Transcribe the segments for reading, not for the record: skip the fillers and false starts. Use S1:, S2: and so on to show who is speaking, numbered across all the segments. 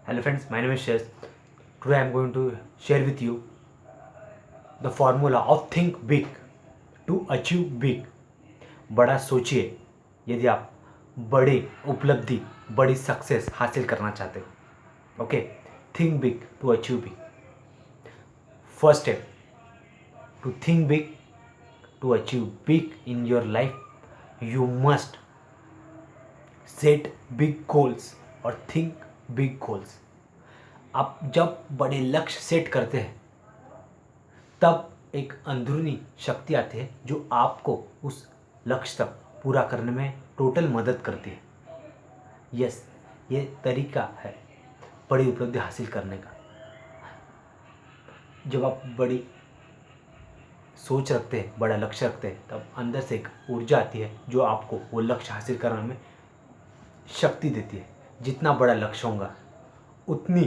S1: Hello friends, my name is Shez. Today I am going to share with you the formula of think big to achieve big. बड़ा सोचिए यदि आप बड़े उपलब्धि बड़ी success हासिल करना चाहते हो. Okay, think big to achieve big. First step to think big to achieve big in your life, you must set big goals और थिंक बिग गोल्स. आप जब बड़े लक्ष्य सेट करते हैं तब एक अंदरूनी शक्ति आती है जो आपको उस लक्ष्य तक पूरा करने में टोटल मदद करती है. यस, ये तरीका है बड़ी उपलब्धि हासिल करने का. जब आप बड़ी सोच रखते हैं, बड़ा लक्ष्य रखते हैं, तब अंदर से एक ऊर्जा आती है जो आपको वो लक्ष्य हासिल करने में शक्ति देती है. जितना बड़ा लक्ष्य होगा उतनी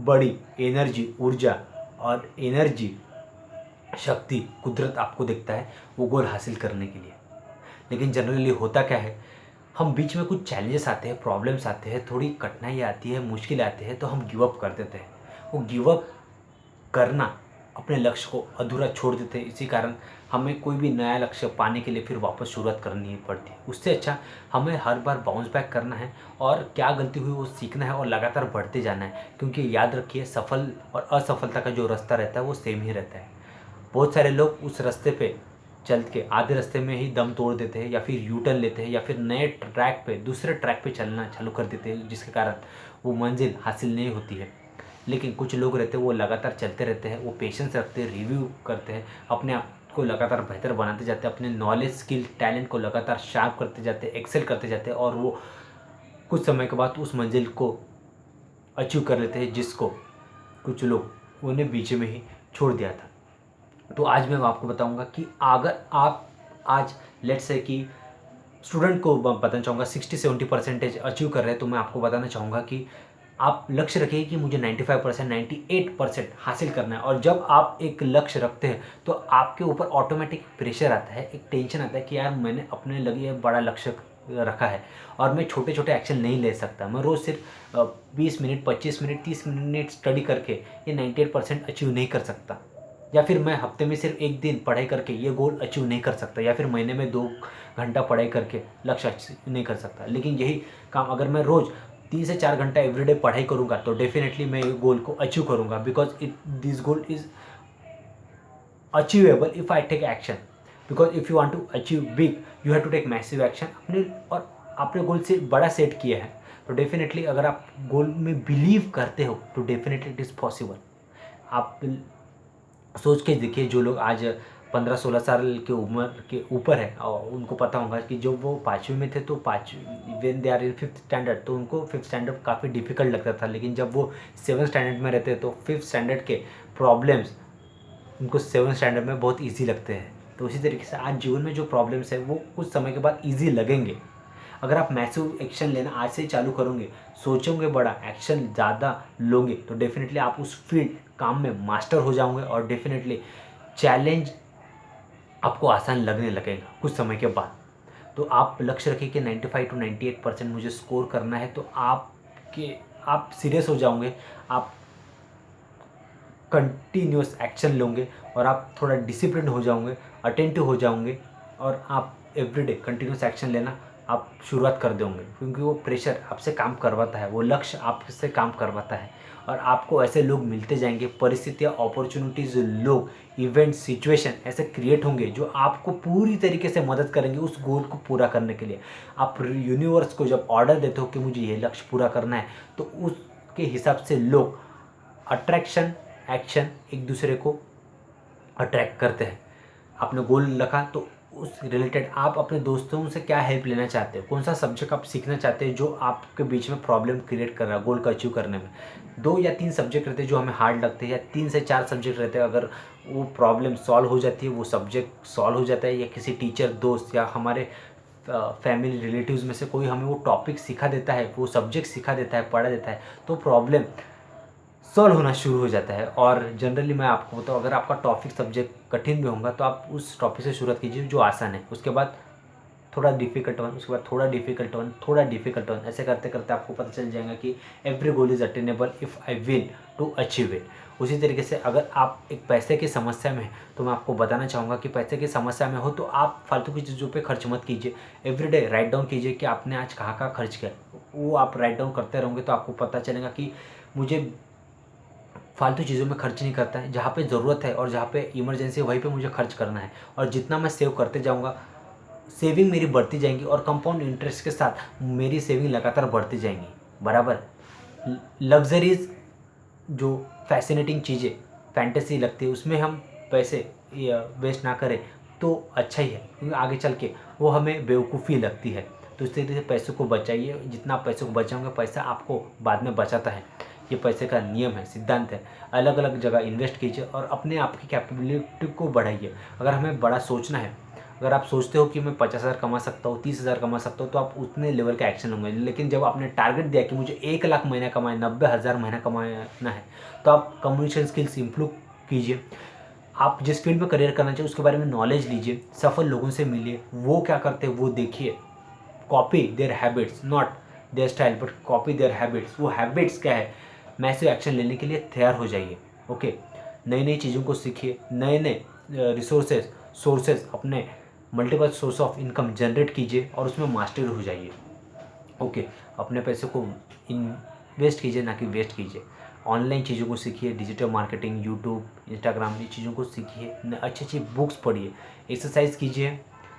S1: बड़ी एनर्जी, ऊर्जा और एनर्जी शक्ति कुदरत आपको देखता है वो गोल हासिल करने के लिए. लेकिन जनरली होता क्या है, हम बीच में कुछ चैलेंजेस आते हैं, प्रॉब्लम्स आते हैं, थोड़ी कठिनाई आती है, मुश्किल आते हैं, तो हम गिव अप कर देते हैं. वो गिव अप करना अपने लक्ष्य को अधूरा छोड़ देते हैं. इसी कारण हमें कोई भी नया लक्ष्य पाने के लिए फिर वापस शुरुआत करनी पड़ती है. उससे अच्छा हमें हर बार बाउंस बैक करना है और क्या गलती हुई वो सीखना है और लगातार बढ़ते जाना है. क्योंकि याद रखिए, सफल और असफलता का जो रास्ता रहता है वो सेम ही रहता है. बहुत सारे लोग उस रास्ते पे चल के आधे रास्ते में ही दम तोड़ देते हैं या फिर यू टर्न लेते हैं या फिर नए ट्रैक पे, दूसरे ट्रैक पे चलना चालू कर देते हैं, जिसके कारण वो मंजिल हासिल नहीं होती है. लेकिन कुछ लोग रहते हैं वो लगातार चलते रहते हैं, वो पेशेंस रखते हैं, रिव्यू करते हैं, अपने आप को लगातार बेहतर बनाते जाते हैं, अपने नॉलेज, स्किल, टैलेंट को लगातार शार्प करते जाते हैं, एक्सेल करते जाते हैं और वो कुछ समय के बाद उस मंजिल को अचीव कर लेते हैं जिसको कुछ लोग उन्हें बीच में ही छोड़ दिया था. तो आज मैं आपको बताऊंगा कि अगर आप आज लेट्स से कि स्टूडेंट को बताना चाहूँगा 60-70% अचीव कर रहे हैं, तो मैं आपको बताना चाहूँगा कि आप लक्ष्य रखिए कि मुझे 95%, 98% हासिल करना है. और जब आप एक लक्ष्य रखते हैं तो आपके ऊपर ऑटोमेटिक प्रेशर आता है, एक टेंशन आता है कि यार मैंने अपने लिए बड़ा लक्ष्य रखा है और मैं छोटे छोटे एक्शन नहीं ले सकता. मैं रोज़ सिर्फ 20 मिनट, 25 मिनट, 30 मिनट स्टडी करके ये 98% अचीव नहीं कर सकता. या फिर मैं हफ्ते में सिर्फ एक दिन पढ़ाई करके ये गोल अचीव नहीं कर सकता. या फिर महीने में 2 घंटा पढ़ाई करके लक्ष्य अचीव नहीं कर सकता. लेकिन यही काम अगर मैं रोज़ 3 से 4 घंटा एवरीडे पढ़ाई करूँगा तो डेफिनेटली मैं ये गोल को अचीव करूँगा. Because this goal is achievable if I take action. Because if you want to achieve big you have to take massive action. आपने गोल से बड़ा सेट किया है तो डेफिनेटली अगर आप गोल में बिलीव करते हो तो डेफिनेटली इट इज़ पॉसिबल. आप सोच के देखिए, जो लोग आज 15-16 साल की उम्र के ऊपर है और उनको पता होगा कि जब वो 5वीं में थे तो 5वीं when they are in 5th standard तो उनको 5th स्टैंडर्ड काफ़ी डिफिकल्ट लगता था. लेकिन जब वो 7th स्टैंडर्ड में रहते तो 5th स्टैंडर्ड के प्रॉब्लम्स उनको 7th स्टैंडर्ड में बहुत ईजी लगते हैं. तो उसी तरीके से आज जीवन में जो प्रॉब्लम्स है वो कुछ समय के बाद ईजी लगेंगे. अगर आप मैसिव एक्शन लेना आज से ही चालू करोगे, सोचोगे बड़ा, एक्शन ज़्यादा लोगे तो डेफिनेटली आप उस फील्ड काम में मास्टर हो जाओगे और डेफिनेटली चैलेंज आपको आसान लगने लगेगा कुछ समय के बाद. तो आप लक्ष्य रखिए कि 95-98% मुझे स्कोर करना है. तो आप सीरियस हो जाओगे, आप कंटिन्यूस एक्शन लोगे और आप थोड़ा डिसिप्लिन हो जाओगे, अटेंटिव हो जाओगे और आप एवरीडे कंटिन्यूस एक्शन लेना आप शुरुआत कर दोगे. क्योंकि वो प्रेशर आपसे काम करवाता है, वो लक्ष्य आपसे काम करवाता है और आपको ऐसे लोग मिलते जाएंगे, परिस्थितियाँ, अपॉर्चुनिटीज़, लोग, इवेंट, सिचुएशन ऐसे क्रिएट होंगे जो आपको पूरी तरीके से मदद करेंगे उस गोल को पूरा करने के लिए. आप यूनिवर्स को जब ऑर्डर देते हो कि मुझे ये लक्ष्य पूरा करना है तो उसके हिसाब से लोग, अट्रैक्शन, एक्शन एक दूसरे को अट्रैक्ट करते हैं. आपने गोल रखा तो उस रिलेटेड आप अपने दोस्तों से क्या हेल्प लेना चाहते हो, कौन सा सब्जेक्ट आप सीखना चाहते हैं जो आपके बीच में प्रॉब्लम क्रिएट कर रहा है गोल को अचीव करने में. 2 या 3 सब्जेक्ट रहते हैं जो हमें हार्ड लगते हैं या 3 से 4 सब्जेक्ट रहते हैं. अगर वो प्रॉब्लम सॉल्व हो जाती है, वो सब्जेक्ट सॉल्व हो जाता है या किसी टीचर, दोस्त या हमारे फैमिली रिलेटिव्स में से कोई हमें वो टॉपिक सिखा देता है, वो सब्जेक्ट सिखा देता है, पढ़ा देता है, तो प्रॉब्लम सॉल्व होना शुरू हो जाता है. और जनरली मैं आपको बताऊँ, अगर आपका टॉपिक सब्जेक्ट कठिन भी होगा तो आप उस टॉपिक से शुरुआत कीजिए जो आसान है. उसके बाद थोड़ा डिफिकल्ट वन, उसके बाद थोड़ा डिफिकल्ट वन, थोड़ा डिफिकल्ट वन, ऐसे करते करते आपको पता चल जाएगा कि every goal is attainable if I will to achieve it. उसी तरीके से अगर आप एक पैसे की समस्या में हैं तो मैं आपको बताना चाहूँगा कि पैसे की समस्या में हो तो आप फालतू की चीज़ों पे खर्च मत कीजिए। एवरीडे राइट डाउन कीजिए कि आपने आज कहाँ कहाँ खर्च किया। वो आप राइट डाउन करते रहोगे तो आपको पता चलेगा कि मुझे फालतू चीज़ों में खर्च नहीं करता है, जहाँ पे ज़रूरत है और जहाँ पे इमरजेंसी है वहीं पे मुझे खर्च करना है। और जितना मैं सेव करते जाऊँगा, सेविंग मेरी बढ़ती जाएंगी और कंपाउंड इंटरेस्ट के साथ मेरी सेविंग लगातार बढ़ती जाएंगी। बराबर। लग्जरीज जो फैसिनेटिंग चीज़ें फैंटेसी लगती है उसमें हम पैसे वेस्ट ना करें तो अच्छा ही है, क्योंकि आगे चल के वो हमें बेवकूफ़ी लगती है। तो इस तरीके से पैसों को बचाइए, जितना आप पैसों को बचाओगे पैसा आपको बाद में बचाता है। ये पैसे का नियम है, सिद्धांत है। अलग अलग जगह इन्वेस्ट कीजिए और अपने आप की कैपेबिलिटी को बढ़ाइए। अगर हमें बड़ा सोचना है, अगर आप सोचते हो कि मैं 50,000 कमा सकता हूँ, 30,000 कमा सकता हूँ, तो आप उतने लेवल का एक्शन होंगे। लेकिन जब आपने टारगेट दिया कि मुझे 1 लाख महीना कमाए, 90,000 महीना कमाना है, तो आप कम्युनिकेशन स्किल्स इंप्रूव कीजिए। आप जिस फील्ड में करियर करना चाहिए उसके बारे में नॉलेज लीजिए, सफल लोगों से मिलिए, वो क्या करते हैं वो देखिए। Copy their habits, not there style, but copy their habits. वो हैबिट्स क्या है, मैसिव एक्शन लेने के लिए तैयार हो जाइए। ओके, नई नई चीज़ों को सीखिए, नए नए सोर्सेज अपने multiple source of income generate कीजिए और उसमें मास्टर हो जाइए। ओके, अपने पैसे को इन्वेस्ट कीजिए ना कि वेस्ट कीजिए। ऑनलाइन चीज़ों को सीखिए, डिजिटल मार्केटिंग, यूट्यूब, इंस्टाग्राम, ये चीज़ों को सीखिए, अच्छी अच्छी बुक्स पढ़िए, एक्सरसाइज कीजिए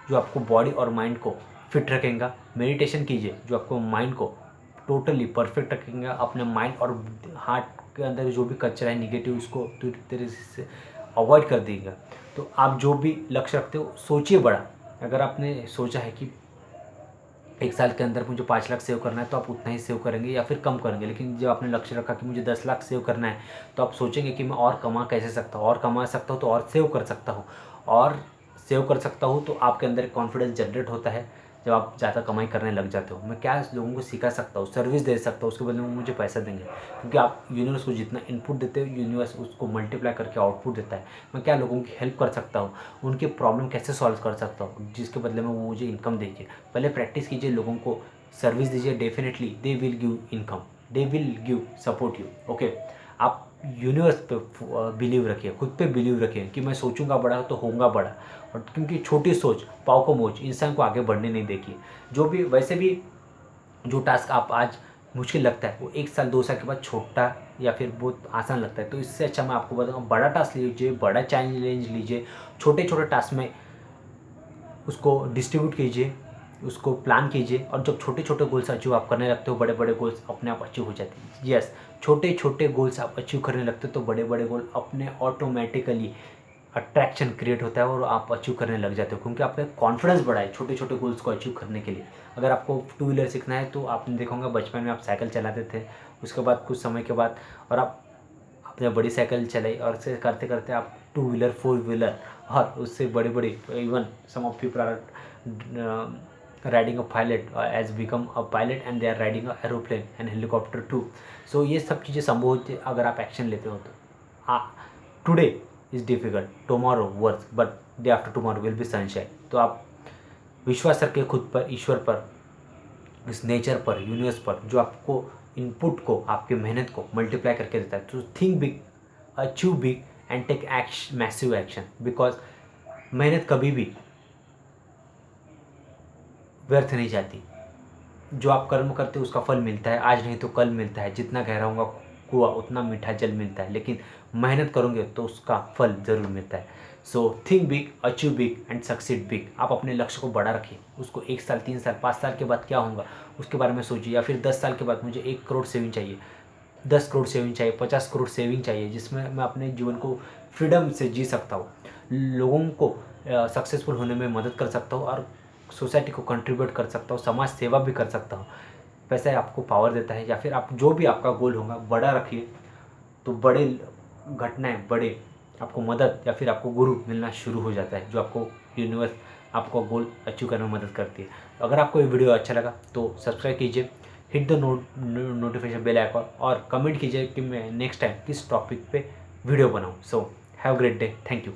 S1: जो आपको बॉडी और माइंड को फिट रखेगा, मेडिटेशन कीजिए जो आपको माइंड को टोटली परफेक्ट रखेगा, अपने माइंड और हार्ट के अंदर जो भी कचरा है निगेटिव उसको पूरी तरह से अवॉइड कर देगा। तो आप जो भी लक्ष्य रखते हो सोचिए बड़ा। अगर आपने सोचा है कि 1 साल के अंदर मुझे 5 लाख सेव करना है तो आप उतना ही सेव करेंगे या फिर कम करेंगे। लेकिन जब आपने लक्ष्य रखा कि मुझे 10 लाख सेव करना है तो आप सोचेंगे कि मैं और कमा कैसे सकता हूँ, और कमा सकता हूँ तो और सेव कर सकता हूँ, और सेव कर सकता हूँ तो आपके अंदर कॉन्फिडेंस जनरेट होता है। जब आप ज़्यादा कमाई करने लग जाते हो, मैं क्या लोगों को सिखा सकता हूँ, सर्विस दे सकता हूँ, उसके बदले में मुझे पैसा देंगे, क्योंकि आप यूनिवर्स को जितना इनपुट देते हो यूनिवर्स उसको मल्टीप्लाई करके आउटपुट देता है। मैं क्या लोगों की हेल्प कर सकता हूँ, उनके प्रॉब्लम कैसे सॉल्व कर सकता हूँ, जिसके बदले में वो मुझे इनकम देंगे। पहले प्रैक्टिस कीजिए, लोगों को सर्विस दीजिए, definitely they will give income, they will give support you. Okay, आप यूनिवर्स पे बिलीव रखिए, खुद पे बिलीव रखिए कि मैं सोचूंगा बड़ा तो होऊंगा बड़ा। और क्योंकि छोटी सोच पाव को मोच, इंसान को आगे बढ़ने नहीं देगी। जो भी वैसे भी जो टास्क आप आज मुश्किल लगता है वो 1 साल 2 साल के बाद छोटा या फिर बहुत आसान लगता है। तो इससे अच्छा मैं आपको बताऊँ, बड़ा टास्क लीजिए, बड़ा चैलेंज लीजिए, छोटे छोटे टास्क में उसको डिस्ट्रीब्यूट कीजिए, उसको प्लान कीजिए, और जब छोटे छोटे गोल्स अचीव आप करने लगते हो बड़े बड़े गोल्स अपने आप अचीव हो जाते हैं। यस, छोटे छोटे गोल्स आप अचीव करने लगते हो तो बड़े बड़े गोल अपने ऑटोमेटिकली अट्रैक्शन क्रिएट होता है और आप अचीव करने लग जाते हो, क्योंकि आपका कॉन्फिडेंस बढ़ा है छोटे छोटे गोल्स को अचीव करने के लिए। अगर आपको 2 व्हीलर सीखना है तो आपने देखा होगा बचपन में आप साइकिल चलाते थे, उसके बाद कुछ समय के बाद और आप अपने बड़ी साइकिल चलाई, और से करते करते आप 2 व्हीलर 4 व्हीलर और उससे बड़े बड़े, even some of people are riding a pilot, as become a pilot and they are riding a aeroplane and helicopter too. So ये सब चीज़ें संभव होती है अगर आप एक्शन लेते हो तो। Today is difficult, tomorrow worse, but day after tomorrow will be sunshine. तो आप विश्वास रखिए खुद पर, ईश्वर पर, इस नेचर पर, यूनिवर्स पर, जो आपको इनपुट को, आपकी मेहनत को मल्टीप्लाई करके देता है। तो think big, achieve big and take massive action, because मेहनत कभी भी व्यर्थ नहीं जाती। जो आप कर्म करते हो उसका फल मिलता है, आज नहीं तो कल मिलता है। जितना गहरा होगा कुआं उतना मीठा जल मिलता है, लेकिन मेहनत करोगे तो उसका फल ज़रूर मिलता है। So think big, achieve big and succeed big. आप अपने लक्ष्य को बड़ा रखिए, उसको 1 साल 3 साल 5 साल के बाद क्या होगा उसके बारे में सोचिए, या फिर 10 साल के बाद मुझे 1 करोड़ सेविंग चाहिए, 10 करोड़ सेविंग चाहिए, 50 करोड़ सेविंग चाहिए, जिसमें मैं अपने जीवन को फ्रीडम से जी सकता हूँ, लोगों को सक्सेसफुल होने में मदद कर सकता हूँ, और सोसाइटी को कंट्रीब्यूट कर सकता हूँ, समाज सेवा भी कर सकता हूँ। पैसा आपको पावर देता है, या फिर आप जो भी आपका गोल होगा बड़ा रखिए, तो बड़े घटनाएं, बड़े आपको मदद या फिर आपको गुरु मिलना शुरू हो जाता है, जो आपको यूनिवर्स आपको गोल अचीव करने में मदद करती है। अगर आपको ये वीडियो अच्छा लगा तो सब्सक्राइब कीजिए, hit the notification bell icon, और कमेंट कीजिए कि मैं नेक्स्ट टाइम किस टॉपिक पे वीडियो बनाऊँ। So have great day, thank you.